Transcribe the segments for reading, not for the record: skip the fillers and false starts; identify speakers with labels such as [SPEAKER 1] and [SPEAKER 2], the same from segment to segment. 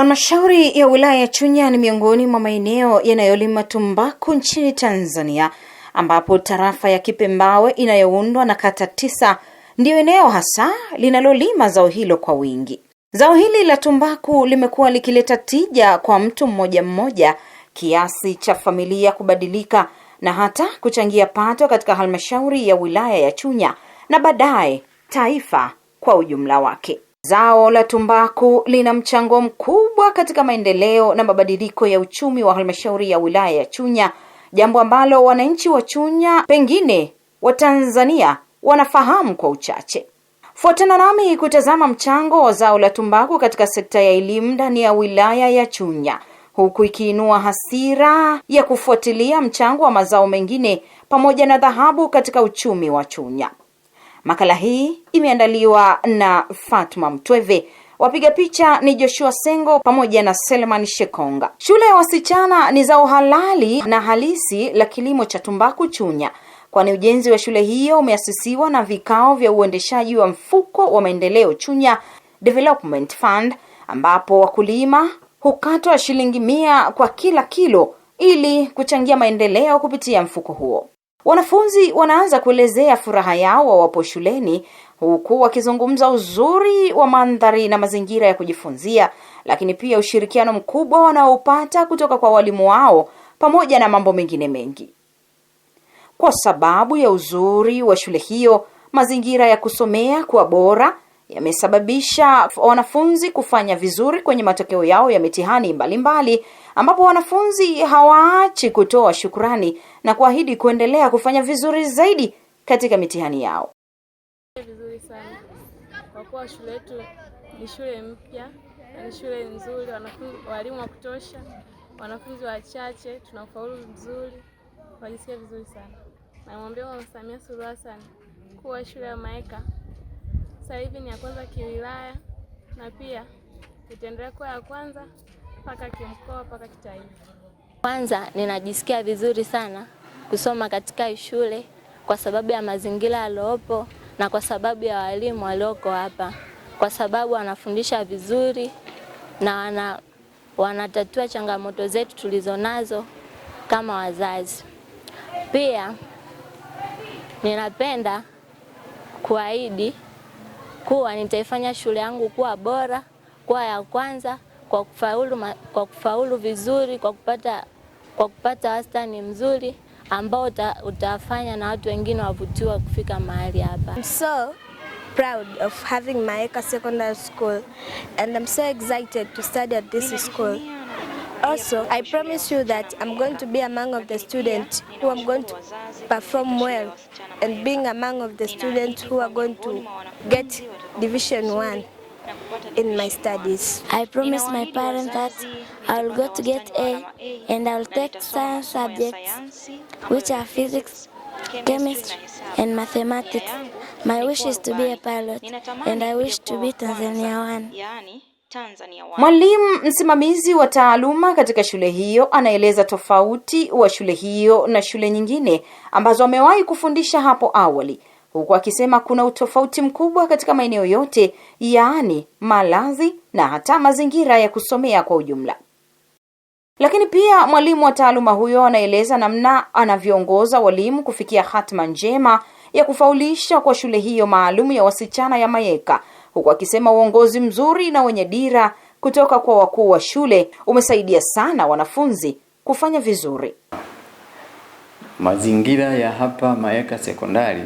[SPEAKER 1] Halmashauri ya wilaya ya Chunya ni miongoni mwa maeneo yanayolima tumbaku nchini Tanzania, ambapo tarafa ya Kipembawe inayoundwa na kata 9 ndio eneo hasa linalolima zao hilo kwa wingi. Zao hili la tumbaku limekuwa likileta tija kwa mtu mmoja mmoja, kiasi cha familia kubadilika na hata kuchangia pato katika halmashauri ya wilaya ya Chunya na baadaye taifa kwa ujumla wake. Zao la tumbaku lina mchango mkubwa katika maendeleo na mabadiliko ya uchumi wa halmashauri ya wilaya ya Chunya, jambo ambalo wananchi wa Chunya, pengine wa Tanzania, wanafahamu kwa uchache. Fuatana nami kutazama mchango wa zao la tumbaku katika sekta ya elimu ndani ya wilaya ya Chunya, huku ikiinua hasira ya kufuatilia mchango wa mazao mengine pamoja na dhahabu katika uchumi wa Chunya. Makala hii imeandaliwa na Fatma Mtweve. Wapiga picha ni Joshua Sengo pamoja na Selman Shekonga. Shule ya wasichana ni zao halali na halisi la kilimo cha tumbaku Chunya, kwani ujenzi wa shule hiyo umeasisiwa na vikao vya uendeshaji wa mfuko wa maendeleo Chunya Development Fund, ambapo wakulima hukatwa shilingi 100 kwa kila kilo ili kuchangia maendeleo kupitia mfuko huo. Wanafunzi wanaanza kuelezea furaha yao wawapo shuleni, huku wakizungumza uzuri wa mandhari na mazingira ya kujifunzia, lakini pia ushirikiano mkubwa wanaopata kutoka kwa walimu wao pamoja na mambo mengine mengi. Kwa sababu ya uzuri wa shule hiyo, mazingira ya kusomea kuwa bora yamesababisha wanafunzi kufanya vizuri kwenye matokeo yao ya mitihani mbalimbali, ambapo wanafunzi hawaachi kutoa shukrani na kuahidi kuendelea kufanya vizuri zaidi katika mitihani yao.
[SPEAKER 2] Vizuri sana. Kwa kuwa shule yetu ni shule mpya, ni shule nzuri, walimu wa kutosha, wanafunzi wachache, tunafaulu vizuri, tunajisikia vizuri sana. Namwambia Mama Samia Suluhu Hassan kuwa shule ya Maeka sasa hivi ni ya kwanza kiwilaya, na pia itaendelea kuwa ya kwanza mpaka kimkoa mpaka kitaifa.
[SPEAKER 3] Kwanza ninajisikia vizuri sana kusoma katika shule kwa sababu ya mazingira yaliopo na kwa sababu ya walimu walioko hapa, kwa sababu wanafundisha vizuri na wanatatua changamoto zetu tulizonazo kama wazazi. Pia ninapenda kuahidi kuwa nitaifanya shule yangu kuwa bora, kuwa ya kwanza kwa kufaulu vizuri, kwa kupata wastani mzuri ambao utafanya na watu wengine wavutiwe kufika mahali hapa.
[SPEAKER 4] I'm so proud of having Maeka Secondary School and I'm so excited to study at this school. Also, I promise you that I'm going to be among of the students who are going to perform well and being among of the students who are going to get Division 1 in my studies.
[SPEAKER 5] I promise my parents that I will go to get A and I will take science subjects, which are physics, chemistry and mathematics. My wish is to be a pilot and I wish to be Tanzania 1.
[SPEAKER 1] Mwalimu msimamizi wa taaluma katika shule hiyo anaeleza tofauti wa shule hiyo na shule nyingine ambazo amewahi kufundisha hapo awali, huku akisema kuna utofauti mkubwa katika maeneo yote, yaani malazi na hata mazingira ya kusomea kwa ujumla. Lakini pia mwalimu wa taaluma huyo anaeleza namna anavyoongoza walimu kufikia hatima njema ya kufaulisha kwa shule hiyo maalum ya wasichana ya Maeka, huku akisema uongozi mzuri na wenye dira kutoka kwa wakuu wa shule umesaidia sana wanafunzi kufanya vizuri.
[SPEAKER 6] Mazingira ya hapa Maeka Sekondari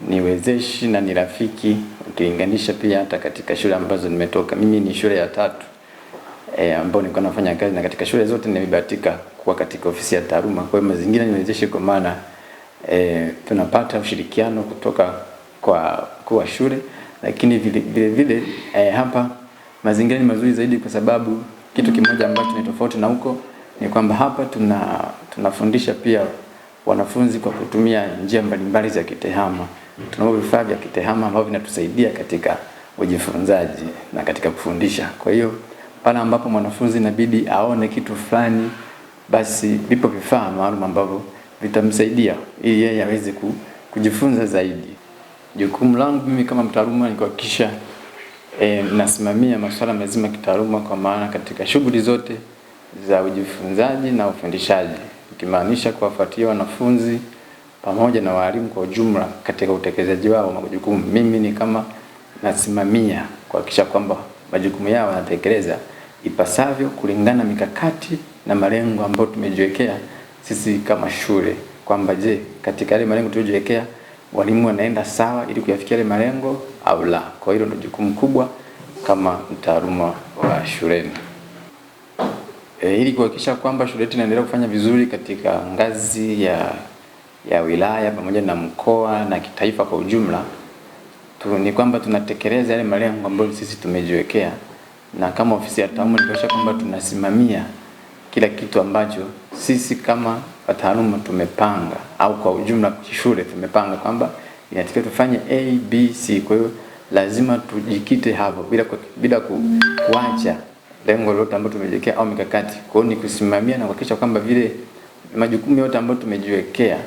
[SPEAKER 6] ni wezeshi na ni rafiki ukilinganisha pia hata katika shule ambazo nimetoka. Mimi ni shule ya 3 ambapo nilikuwa nafanya kazi, na katika shule zote nimebahatika kuwa katika ofisi ya taaluma. Kwa hiyo mazingira ni wezeshi kwa maana tunapata ushirikiano kutoka kwa shule, lakini vile hapa mazingira ni mazuri zaidi kwa sababu kitu kimoja ambacho ni tofauti na huko ni kwamba hapa tunafundisha pia wanafunzi kwa kutumia njia mbalimbali za kitehama. Tunao vifaa vya kitehama ambavyo vinatusaidia katika ujifunzaji na katika kufundisha. Kwa hiyo pale ambapo mwanafunzi inabidi aone kitu fulani, basi vipo vifaa maalum ambavyo vitamsaidia ili yeye aweze kujifunza zaidi. Jukumu langu mimi kama mtaaluma ni kuhakikisha nasimamia masuala mazima kitaaluma, kwa maana katika shughuli zote za ujifunzaji na ufundishaji, ikimaanisha kuwafuatia wanafunzi pamoja na walimu kwa ujumla katika utekelezaji wao majukumu. Mimi ni kama nasimamia kuhakikisha kwamba majukumu yao yanatekeleza ipasavyo kulingana mikakati na malengo ambayo tumejiwekea sisi kama shule, kwamba je, katika yale malengo tuliyojiwekea walimu wanaenda sawa ili kuyafikia yale malengo au la. Kwa hiyo ndio jukumu kubwa kama mtaaluma wa shuleni. Ili kuhakikisha kwamba shule yetu inaendelea kufanya vizuri katika ngazi ya wilaya pamoja na mkoa na kitaifa kwa ujumla, ni kwamba tunatekeleza yale malengo ambayo sisi tumejiwekea, na kama ofisi ya taaluma ni kwamba tunasimamia kila kitu ambacho sisi kama wataaluma tumepanga, au kwa ujumla shule tumepanga kwamba inatakiwa tufanye A, B, C. Kwa hiyo lazima tujikite hapo bila kuacha lengo lolote ambalo tumejiwekea au mikakati. Kwa hiyo ni kusimamia na kuhakikisha kwamba vile majukumu yote ambayo tumejiwekea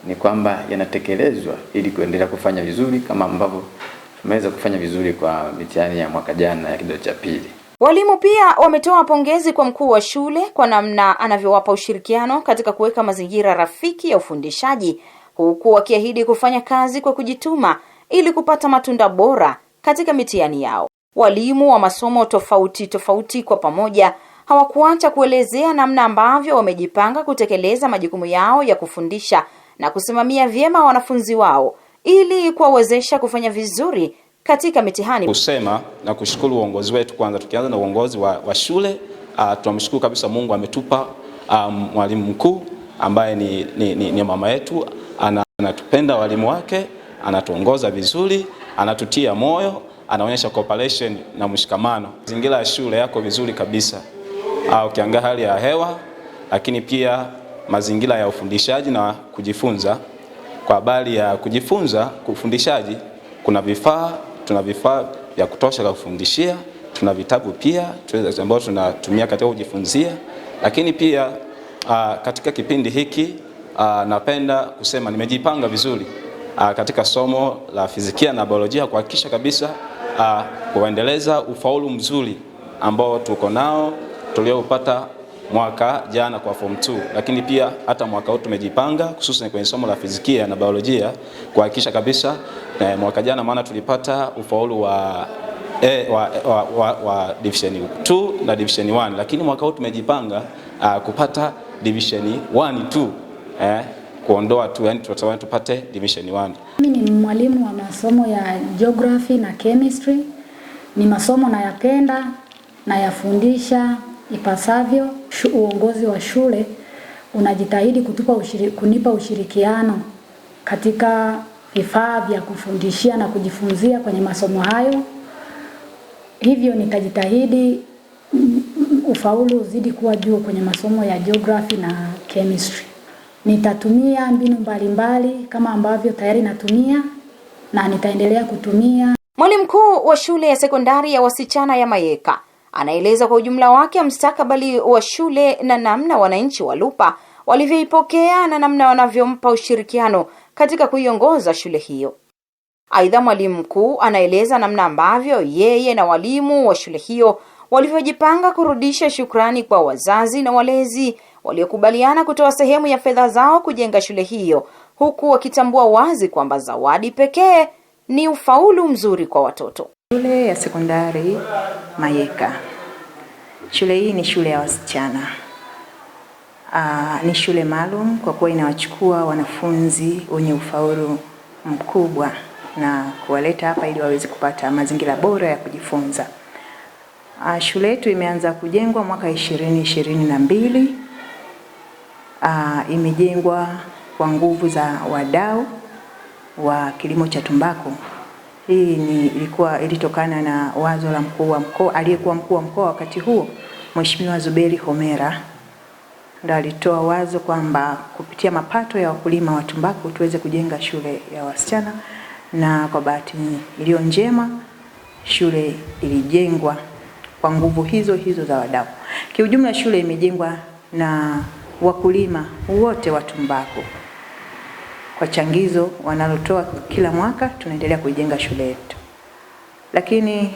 [SPEAKER 6] ni kwamba yanatekelezwa ili kuendelea kufanya vizuri kama ambavyo tumeweza kufanya vizuri kwa mitihani ya mwaka jana ya kidato cha pili.
[SPEAKER 1] Walimu pia wametoa pongezi kwa mkuu wa shule kwa namna anavyowapa ushirikiano katika kuweka mazingira rafiki ya ufundishaji, huku wakiahidi kufanya kazi kwa kujituma ili kupata matunda bora katika mitihani yao. Walimu wa masomo tofauti kwa pamoja hawakuacha kuelezea namna ambavyo wamejipanga kutekeleza majukumu yao ya kufundisha na kusimamia vyema wanafunzi wao ili kuwawezesha kufanya vizuri katika mitihani.
[SPEAKER 7] Kusema na kushukuru uongozi wetu kwanza, tukianza na uongozi wa shule. Tunamshukuru kabisa Mungu ametupa mwalimu mkuu ambaye ni mama yetu, anatupenda walimu wake, anatuongoza vizuri, anatutia moyo, anaonyesha cooperation na mshikamano. Mazingira ya shule yako vizuri kabisa. Ukiangalia hali ya hewa, lakini pia mazingira ya ufundishaji na kujifunza. Kwa habari ya kujifunza, kufundishaji, tuna vifaa vya kutosha kwa kufundishia, tuna vitabu pia ambavyo tunatumia katika kujifunzia. Lakini pia katika kipindi hiki napenda kusema nimejipanga vizuri katika somo la fizikia na biolojia kuhakikisha kabisa kuendeleza ufaulu mzuri ambao tuko nao tuliopata mwaka jana kwa form 2, lakini pia hata mwaka huu tumejipanga hususan kwenye somo la fizikia na biolojia kuhakikisha kabisa mwaka jana maana tulipata ufaulu wa division 2 na division 1, lakini mwaka huu tumejipanga kupata division 1 2, kuondoa 2, yani tutawahi tupate division 1.
[SPEAKER 8] Mimi ni mwalimu wa masomo ya geography na chemistry. Ni masomo nayapenda na yafundisha ipasavyo. Uongozi wa shule unajitahidi kunipa ushirikiano katika vifaa vya kufundishia na kujifunzia kwenye masomo hayo. Hivyo nitajitahidi ufaulu uzidi kuwa juu kwenye masomo ya geography na chemistry. Nitatumia mbinu mbalimbali kama ambavyo tayari natumia na nitaendelea kutumia.
[SPEAKER 1] Mwalimu mkuu wa shule ya sekondari ya wasichana ya Mayeka anaeleza kwa ujumla wake mustakabali wa shule na namna wananchi wa Lupa walivyoipokea na namna wanavyompa ushirikiano katika kuiongoza shule hiyo. Aidha, mwalimu mkuu anaeleza namna ambavyo yeye na walimu wa shule hiyo walivyojipanga kurudisha shukrani kwa wazazi na walezi waliokubaliana kutoa sehemu ya fedha zao kujenga shule hiyo, huku wakitambua wazi kwamba zawadi pekee ni ufaulu mzuri kwa watoto.
[SPEAKER 9] Shule ya sekondari Mayeka. Shule hii ni shule ya wasichana. Ni shule maalum kwa kuwa inawachukua wanafunzi wenye ufaulu mkubwa na kuwaleta hapa ili waweze kupata mazingira bora ya kujifunza. Shule yetu imeanza kujengwa mwaka 2022. Imejengwa kwa nguvu za wadau wa kilimo cha tumbaku. Hii ilitokana na wazo la mkuu wa mkoa, aliyekuwa mkuu wa mkoa wakati huo, Mheshimiwa Zuberi Homera. Ndio alitoa wazo kwamba kupitia mapato ya wakulima wa tumbaku tuweze kujenga shule ya wasichana, na kwa bahati iliyo njema shule ilijengwa kwa nguvu hizo za wadau. Kiujumla shule imejengwa na wakulima wote wa tumbaku. Kwa changizo wanalotoa kila mwaka tunaendelea kuijenga shule yetu. Lakini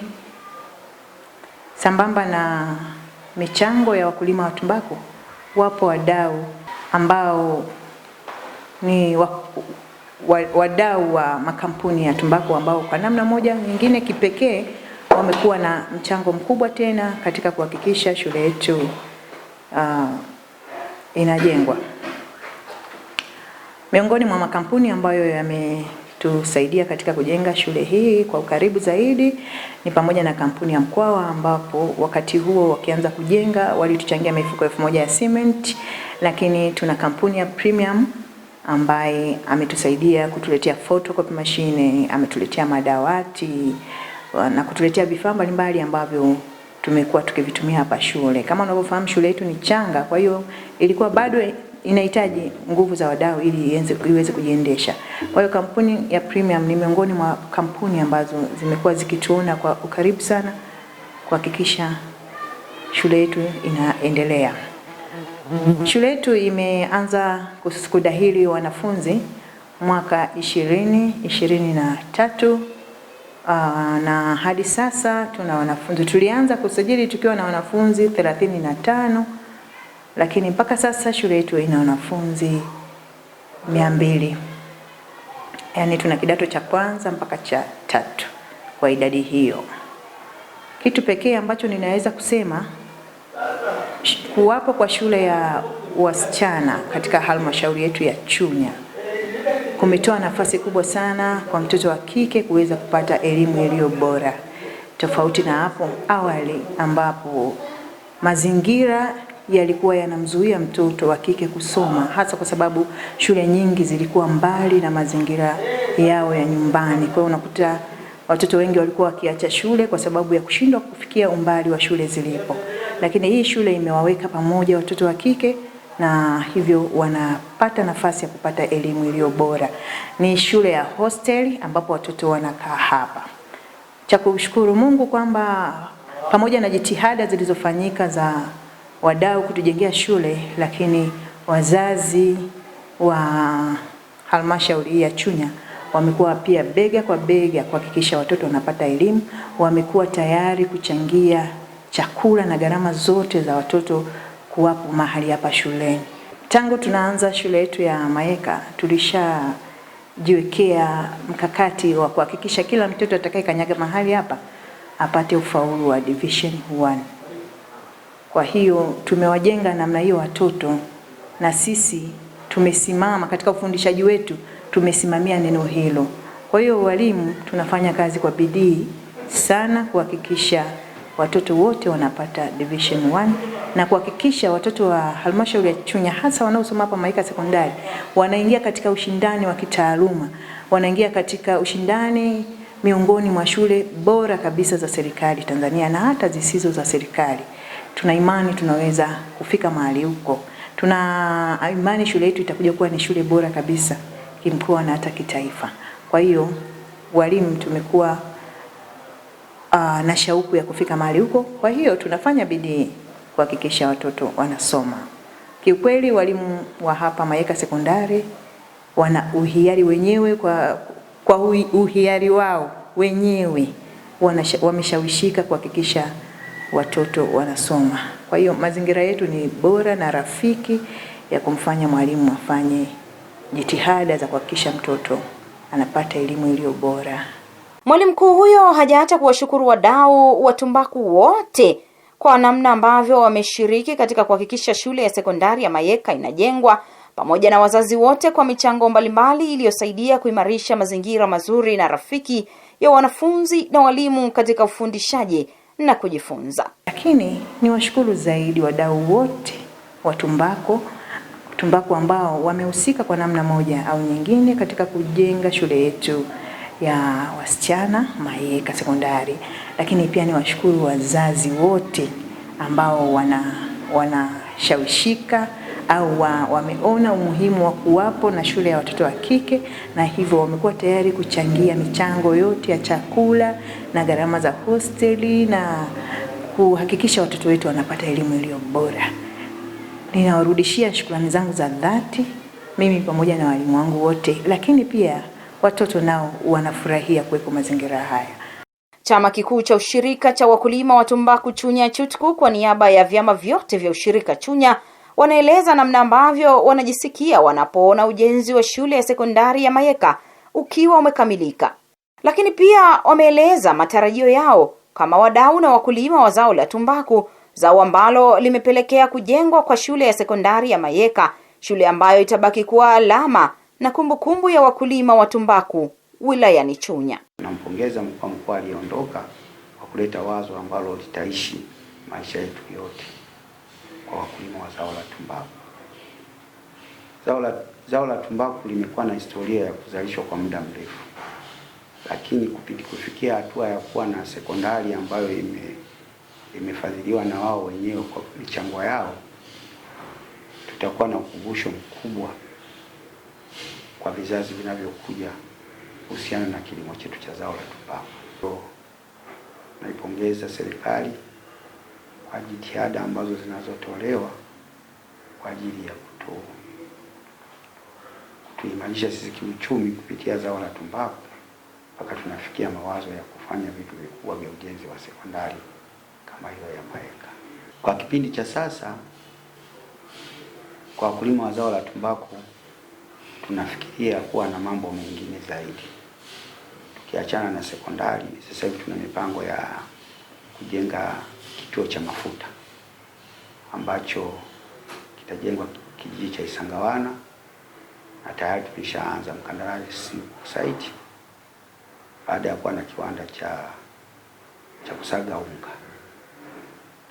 [SPEAKER 9] Sambamba na michango ya wakulima wa tumbaku, wapo wadau ambao ni wadau wa makampuni ya tumbaku ambao kwa namna moja nyingine kipekee wamekuwa na mchango mkubwa tena katika kuhakikisha shule yetu inajengwa. Miongoni mwa makampuni ambayo yametusaidia katika kujenga shule hii kwa ukaribu zaidi ni pamoja na kampuni ya Mkwawa, ambapo wakati huo wakianza kujenga walituchangia mifuko 1000 ya cement, lakini tuna kampuni ya Premium ambaye ametusaidia kutuletea photocopy machine, ametuletea madawati na kutuletea vifaa mbalimbali ambavyo tumekuwa tukivitumia hapa shule. Kama unavyofahamu shule yetu ni changa, kwa hiyo ilikuwa bado inahitaji nguvu za wadau ili iweze kujiendesha. Kwa hiyo kampuni ya Premium ni miongoni mwa kampuni ambazo zimekuwa zikituona kwa ukaribu sana kuhakikisha shule yetu inaendelea. Shule yetu imeanza kudahili wanafunzi mwaka 2023 na hadi sasa tuna wanafunzi. Tulianza kusajili tukiwa na wanafunzi 35, lakini mpaka sasa shule yetu ina wanafunzi 200. Yaani tuna kidato cha kwanza mpaka cha 3 kwa idadi hiyo. Kitu pekee ambacho ninaweza kusema, kuwapo kwa shule ya wasichana katika halmashauri yetu ya Chunya kumetoa nafasi kubwa sana kwa mtoto wa kike kuweza kupata elimu iliyo bora, tofauti na hapo awali ambapo mazingira yalikuwa yanamzuia mtoto wa kike kusoma, hasa kwa sababu shule nyingi zilikuwa mbali na mazingira yao ya nyumbani. Kwa hiyo unakuta watoto wengi walikuwa wakiacha shule kwa sababu ya kushindwa kufikia umbali wa shule zilipo. Lakini hii shule imewaweka pamoja watoto wa kike na hivyo wanapata nafasi ya kupata elimu iliyo bora. Ni shule ya hostel ambapo watoto wanakaa hapa. Cha kushukuru Mungu kwamba pamoja na jitihada zilizofanyika za wadau kutujengea shule, lakini wazazi wa halmashauri ya Chunya wamekuwa pia bega kwa bega kuhakikisha watoto wanapata elimu. Wamekuwa tayari kuchangia chakula na gharama zote za watoto kuwapo mahali hapa shuleni. Tangu tunaanza shule yetu ya Mayeka tulishajiwekea mkakati wa kuhakikisha kila mtoto atakayekanyaga mahali hapa apate ufaulu wa division 1. Kwa hiyo tumewajenga namna hiyo watoto, na sisi tumesimama katika ufundishaji wetu, tumesimamia neno hilo. Kwa hiyo walimu tunafanya kazi kwa bidii sana kuhakikisha watoto wote wanapata division 1 na kuhakikisha watoto wa halmashauri ya Chunya hasa wanaosoma hapa Mayeka Sekondari wanaingia katika ushindani wa kitaaluma, wanaingia katika ushindani miongoni mwa shule bora kabisa za serikali Tanzania na hata zisizo za serikali. Tuna imani tunaweza kufika mahali huko. Tuna imani shule yetu itakuja kuwa ni shule bora kabisa kimkoa na hata kitaifa. Kwa hiyo walimu tumekuwa na shauku ya kufika mahali huko. Kwa hiyo tunafanya bidii kuhakikisha watoto wanasoma. Kiukweli walimu wa hapa Mayeka Sekondari wana uhiari wenyewe, kwa uhiari wao wenyewe wameshawishika kuhakikisha watoto wanasoma. Kwa hiyo mazingira yetu ni bora na rafiki ya kumfanya mwalimu afanye jitihada za kuhakikisha mtoto anapata elimu iliyo bora.
[SPEAKER 1] Mwalimu mkuu huyo hajaacha kuwashukuru wadau wa tumbaku wote kwa namna ambavyo wameshiriki katika kuhakikisha shule ya sekondari ya Mayeka inajengwa, pamoja na wazazi wote kwa michango mbalimbali iliyosaidia kuimarisha mazingira mazuri na rafiki ya wanafunzi na walimu katika ufundishaji na kujifunza.
[SPEAKER 9] Lakini ni washukuru zaidi wadau wote wa tumbaku ambao wamehusika kwa namna moja au nyingine katika kujenga shule yetu ya wasichana Mayeka Sekondari. Lakini pia ni washukuru wazazi wote ambao wanashawishika au wameona umuhimu wa kuwapo na shule ya watoto wa kike, na hivyo wamekuwa tayari kuchangia michango yote ya chakula na gharama za hosteli na kuhakikisha watoto wetu wanapata elimu iliyo bora. Ninawarudishia shukrani zangu za dhati mimi pamoja na walimu wangu wote, lakini pia watoto nao wanafurahia kuwepo mazingira haya.
[SPEAKER 1] Chama kikuu cha ushirika cha wakulima wa tumbaku Chunya CHUTCU kwa niaba ya vyama vyote vya ushirika Chunya wanaeleza namna ambavyo wanajisikia wanapoona ujenzi wa shule ya sekondari ya Mayeka ukiwa umekamilika. Lakini pia wameeleza matarajio yao kama wadau na wakulima wa zao la tumbaku, zao ambalo limepelekea kujengwa kwa shule ya sekondari ya Mayeka, shule ambayo itabaki kuwa alama na kumbukumbu ya wakulima wa tumbaku wilayani Chunya.
[SPEAKER 10] Nampongeza mkuu wa mkoa aliondoka kwa kuleta wazo ambalo litaishi maisha yetu yote kwa wakulima wa zao la tumbaku. Zao la tumbaku limekuwa na historia ya kuzalishwa kwa muda mrefu, lakini kufikia hatua ya kuwa na sekondari ambayo imefadhiliwa na wao wenyewe kwa michango yao, tutakuwa na ukumbusho mkubwa kwa vizazi vinavyokuja kuhusiana na kilimo chetu cha zao la tumbaku. Naipongeza serikali kwa jitihada ambazo zinazotolewa kwa ajili ya kutuimarisha sisi kiuchumi kupitia zao la tumbaku, mpaka tunafikia mawazo ya kufanya vitu vikubwa vya ujenzi wa sekondari kama hiyo ya Mayeka. Kwa kipindi cha sasa, kwa wakulima wa zao la tumbaku tunafikiria kuwa na mambo mengine zaidi. Tukiachana na sekondari, sasa hivi tuna mipango ya kujenga kituo cha mafuta ambacho kitajengwa kijiji cha Isangawana, na tayari tumeshaanza mkandarasi site baada ya kuwa na kiwanda cha kusaga unga,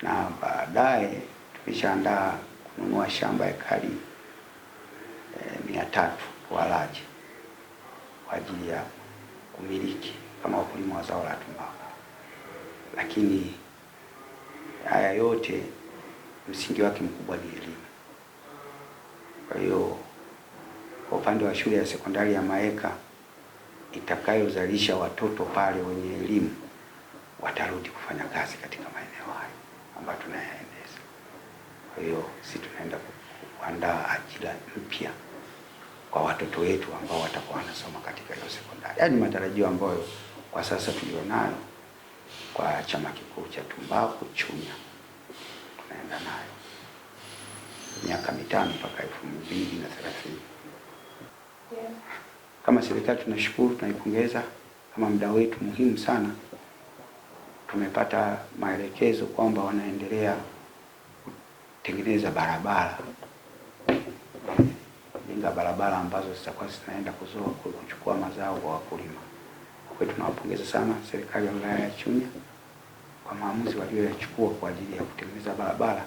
[SPEAKER 10] na baadaye tumeshaandaa kununua shamba ekari 300 walaji kwa ajili ya kumiliki kama wakulima wa zao la tumbaku. Lakini haya yote msingi wake mkubwa ni elimu. Kwa hiyo kwa upande wa shule ya sekondari ya Mayeka itakayozalisha watoto pale wenye elimu, watarudi kufanya kazi katika maeneo hayo ambayo tunayaendeza. Kwa hiyo sisi tunaenda kuandaa ajira mpya kwa watoto wetu ambao watakuwa wanasoma katika hiyo sekondari. Yaani matarajio ambayo kwa sasa tulionayo kwa chama kikuu cha tumbaku Chunya, tunaenda nayo miaka 5 mpaka 2030. Kama serikali tunashukuru, tunaipongeza kama mdau wetu muhimu sana. Tumepata maelekezo kwamba wanaendelea kutengeneza barabara, jenga barabara ambazo zitakuwa zinaenda kuchukua mazao kwa wakulima. Kwa hiyo tunawapongeza sana serikali ya wilaya ya Chunya kwa maamuzi walioyachukua kwa ajili ya kutengeneza barabara.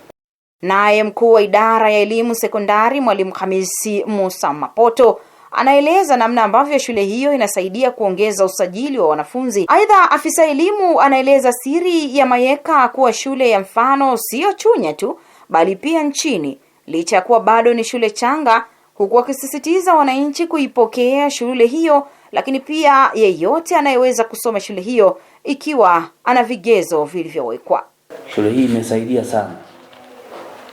[SPEAKER 1] Naye mkuu wa idara ya elimu sekondari Mwalimu Hamisi Musa Mapoto anaeleza namna ambavyo shule hiyo inasaidia kuongeza usajili wa wanafunzi. Aidha, afisa elimu anaeleza siri ya Mayeka kuwa shule ya mfano sio Chunya tu bali pia nchini, licha ya kuwa bado ni shule changa, huku akisisitiza wananchi kuipokea shule hiyo, lakini pia yeyote anayeweza kusoma shule hiyo ikiwa ana vigezo vilivyowekwa.
[SPEAKER 11] Shule hii imesaidia sana,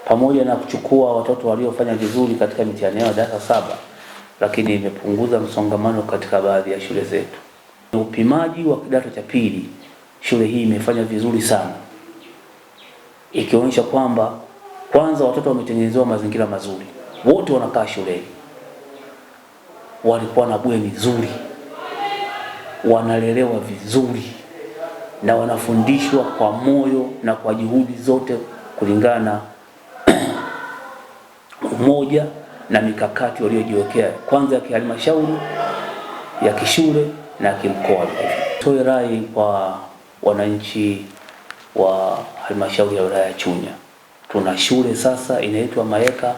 [SPEAKER 11] pamoja na kuchukua watoto waliofanya vizuri katika mitihani ya darasa 7, lakini imepunguza msongamano katika baadhi ya shule zetu. Upimaji wa kidato cha pili, shule hii imefanya vizuri sana, ikionyesha kwamba kwanza watoto wametengenezewa mazingira mazuri, wote wanakaa shuleni, walikuwa na bweni nzuri, wanalelewa vizuri na wanafundishwa kwa moyo na kwa juhudi zote kulingana umoja na mikakati waliojiwekea, kwanza ya kihalmashauri, ya kishule na kimkoa. Toe rai kwa wananchi wa halmashauri ya wilaya ya Chunya. Tuna shule sasa inaitwa Mayeka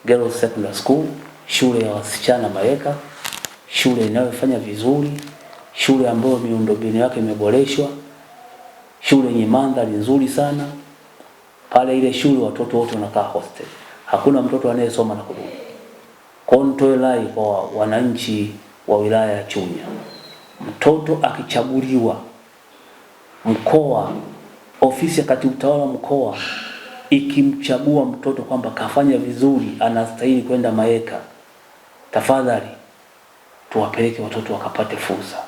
[SPEAKER 11] Girls Secondary School, shule ya wasichana Mayeka, shule inayofanya vizuri, shule ambayo miundombinu yake imeboreshwa, shule yenye mandhari nzuri sana. Pale ile shule watoto wote wanakaa hostel, hakuna mtoto anayesoma na kurudi. Nitoe rai kwa wananchi wa wilaya ya Chunya, mtoto akichaguliwa mkoa, ofisi ya katibu tawala mkoa ikimchagua mtoto kwamba kafanya vizuri, anastahili kwenda Mayeka, tafadhali tuwapeleke watoto wakapate fursa.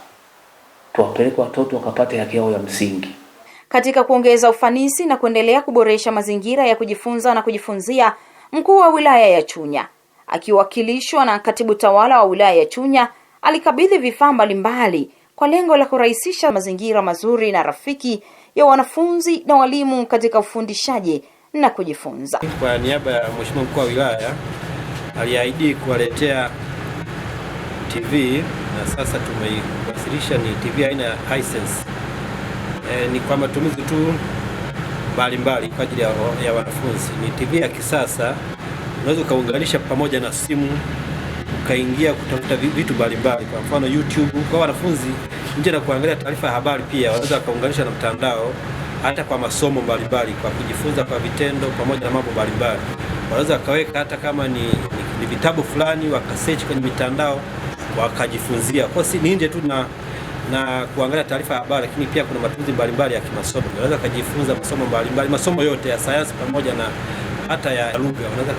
[SPEAKER 11] tuwapeleke watoto wakapate haki yao ya msingi.
[SPEAKER 1] Katika kuongeza ufanisi na kuendelea kuboresha mazingira ya kujifunza na kujifunzia, mkuu wa wilaya ya Chunya akiwakilishwa na katibu tawala wa wilaya ya Chunya alikabidhi vifaa mbalimbali kwa lengo la kurahisisha mazingira mazuri na rafiki ya wanafunzi na walimu katika ufundishaji na kujifunza.
[SPEAKER 12] Kwa niaba ya Mheshimiwa mkuu wa wilaya aliahidi kuwaletea TV na sasa tumeiwasilisha. Ni TV aina ya Hisense. Ni kwa matumizi tu mbalimbali kwa ajili ya wanafunzi. Ni TV ya kisasa, unaweza kuunganisha pamoja na simu ukaingia kutafuta vitu mbalimbali, kwa mfano YouTube. Kwa wanafunzi nje na kuangalia taarifa ya habari, pia wanaweza kuunganisha na mtandao hata kwa masomo mbalimbali, kwa kujifunza kwa vitendo pamoja na mambo mbalimbali. Wanaweza kaweka hata kama ni vitabu fulani wakasearch kwenye mitandao wakajifunzia. Kwa si nje tu na kuangalia taarifa ya habari, lakini pia kuna matumizi mbalimbali ya kimasomo. Wanaweza kujifunza masomo mbalimbali, masomo yote ya sayansi pamoja na hata ya lugha. Wanaweza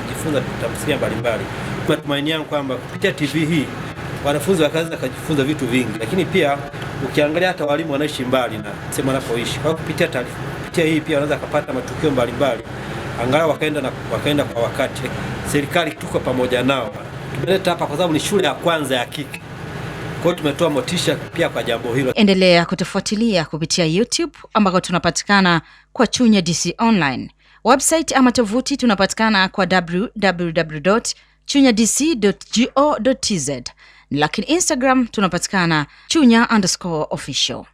[SPEAKER 12] kujifunza tamthilia mbalimbali. Matumaini yangu kwamba kupitia TV hii wanafunzi wakaanza kujifunza vitu vingi, lakini pia ukiangalia hata walimu wanaishi mbali na sehemu wanapoishi. Kwa kupitia hii pia wanaweza kupata matukio mbalimbali, angalau wakaenda kwa wakati. Serikali tuko pamoja nao. Tumeleta hapa kwa sababu ni shule ya kwanza ya kike. Kwa hiyo tumetoa motisha pia kwa jambo hilo.
[SPEAKER 1] Endelea kutufuatilia kupitia YouTube ambako tunapatikana kwa Chunya DC Online. Website ama tovuti tunapatikana kwa www.chunyadc.go.tz. Lakini Instagram tunapatikana Chunya_official.